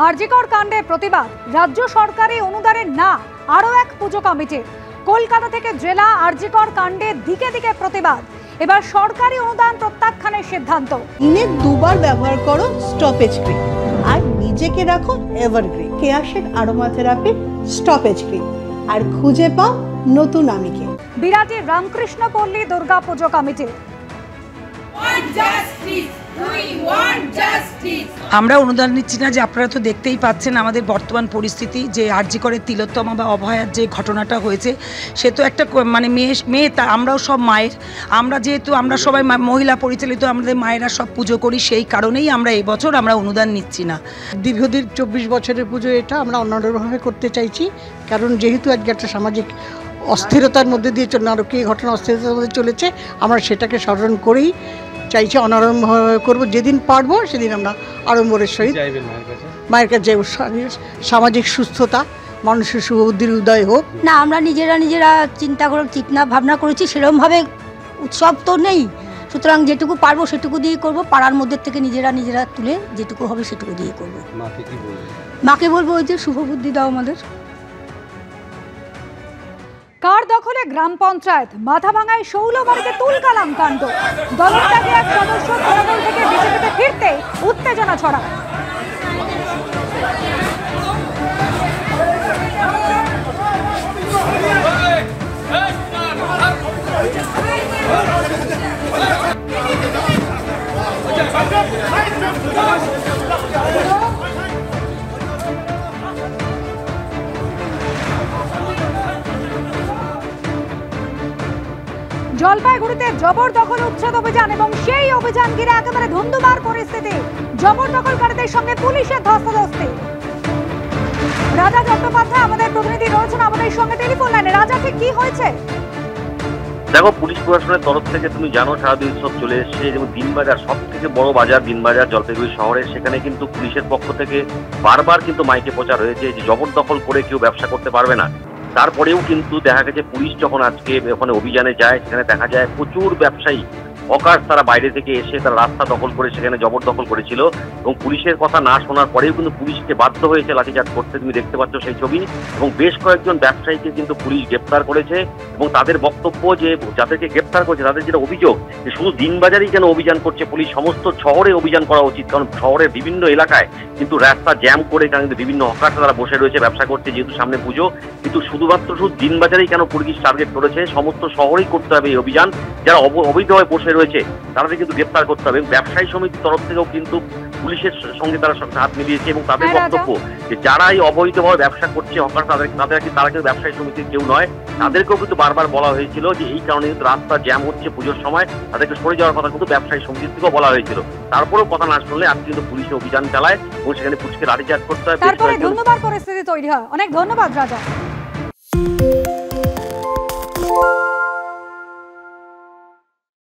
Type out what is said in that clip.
আরজিকর কাণ্ডে প্রতিবাদ, রাজ্য সরকারি অনুদানের না আরও এক পুজো কমিটি। কলকাতা থেকে জেলা আরজিকর কাণ্ডে দিকে দিকে প্রতিবাদ, এবার সরকারি অনুদান প্রত্যাখ্যানের সিদ্ধান্ত। দিনে দুবার ব্যবহার করো স্টপেজ ক্রিম আর নিজেকে রাখো evergreen Keya Seth aromatherapy stop age cream আর খুঁজে পাও নতুন আমিকে। বিরাটি রামকৃষ্ণ পল্লী দুর্গা পুজো কমিটি। আমরা অনুদান নিচ্ছি না, যে আপনারা তো দেখতেই পাচ্ছেন আমাদের বর্তমান পরিস্থিতি, যে আরজিকরের তিলোত্তমা বা অভয়ার যে ঘটনাটা হয়েছে, সে তো একটা মানে মেয়ে তা আমরাও সব মায়ের, আমরা যেহেতু আমরা সবাই মহিলা পরিচালিত, আমাদের মায়েরা সব পুজো করি, সেই কারণেই আমরা এবছর আমরা অনুদান নিচ্ছি না। দীর্ঘদিন 24 বছরের পুজো, এটা আমরা অন্যভাবে করতে চাইছি, কারণ যেহেতু আজকে একটা সামাজিক অস্থিরতার মধ্যে দিয়ে নারকীয় ঘটনা অস্থিরতার মধ্যে চলেছে, আমরা সেটাকে স্মরণ করেই চাইছি অনারম্ভভাবে করবো। যেদিন পারবো সেদিন আমরা আড়ম্বরের সহিত মায়ের কাছে সামাজিক সুস্থতা, মানুষের শুভবুদ্ধির উদয় হোক। না, আমরা নিজেরা চিন্তা ভাবনা করেছি, সেরকমভাবে উৎসব তো নেই, সুতরাং যেটুকু পারবো সেটুকু দিয়ে করবো। পাড়ার মধ্যে থেকে নিজেরা তুলে যেটুকু হবে সেটুকু দিয়ে করবো। মাকে বলবো ওই যে শুভবুদ্ধি দাও আমাদের। কার দখলে গ্রাম পঞ্চায়েত, মাথাভাঙায় শৌলবাড়িতে তুলকালাম কাণ্ড। দলত্যাগে এক সদস্য তৃণমূল থেকে বিজেপিতে ফিরতে উত্তেজনা ছড়ায়। জলপাইগুড়িতে জবরদখল উচ্ছেদ অভিযান এবং সেই অভিযান ঘিরে একেবারে ধুন্ধুমার পরিস্থিতি। জবরদখলকারীদের সঙ্গে পুলিশের ধস্তাধস্তি। রাজা চট্টোপাধ্যায় আমাদের প্রতিনিধি রয়েছেন আমাদের সঙ্গে টেলিফোন লাইনে। রাজা, ঠিক কি হয়েছে? দেখো, পুলিশ প্রশাসনের তরফ থেকে তুমি জানো শারদীয় উৎসব চলে এসছে, যেমন দিনবাজার সব থেকে বড় বাজার দিনবাজার জলপাইগুড়ি শহরে, সেখানে কিন্তু পুলিশের পক্ষ থেকে বারবার কিন্তু মাইকে প্রচার হয়েছে যে জবরদখল করে কেউ ব্যবসা করতে পারবে না। তারপরেও কিন্তু দেখা গেছে পুলিশ যখন আজকে ওখানে অভিযানে যায়, সেখানে দেখা যায় প্রচুর ব্যবসায়ী হকার তারা বাইরে থেকে এসে তারা রাস্তা দখল করে সেখানে জবরদখল করেছিল, এবং পুলিশের কথা না শোনার পরেও কিন্তু পুলিশকে বাধ্য হয়েছে লাঠিচার্জ করতে। তুমি দেখতে পাচ্ছ সেই ছবি, এবং বেশ কয়েকজন ব্যবসায়ীকে কিন্তু পুলিশ গ্রেপ্তার করেছে। এবং তাদের বক্তব্য যে যাদেরকে গ্রেপ্তার করেছে তাদের যেটা অভিযোগ, যে শুধু দিনবাজারেই কেন অভিযান করছে পুলিশ, সমস্ত শহরে অভিযান করা উচিত, কারণ শহরের বিভিন্ন এলাকায় কিন্তু রাস্তা জ্যাম করে কিন্তু বিভিন্ন হকার তারা বসে রয়েছে ব্যবসা করছে, যেহেতু সামনে পুজো। কিন্তু শুধু দিনবাজারেই কেন পুলিশ টার্গেট করেছে, সমস্ত শহরেই করতে হবে এই অভিযান। যারা অবৈধভাবে বসে রয়েছে তাদের কিন্তু গ্রেপ্তার করতে হবে। ব্যবসায়ী সমিতির তরফ থেকেও কিন্তু পুলিশের সঙ্গে তারা হাত মিলিয়েছে, এবং তাদের বক্তব্য যে যারা এই অবৈধভাবে ব্যবসা করছে হকার, তারা কিন্তু ব্যবসায়ী সমিতির কেউ নয়। তাদেরকেও কিন্তু বারবার বলা হয়েছিল যে এই কারণে কিন্তু রাস্তা জ্যাম হচ্ছে পুজোর সময়, তাদেরকে সরে যাওয়ার কথা কিন্তু ব্যবসায়ী সমিতির থেকেও বলা হয়েছিল। তারপরেও কথা না শুনলে আজকে কিন্তু পুলিশ অভিযান চালায় এবং সেখানে পুলিশকে লাঠিচার্জ করতে হয়। তারপরে ধন্যবাদ পরিস্থিতি তৈরি হয়। অনেক ধন্যবাদ রাজা।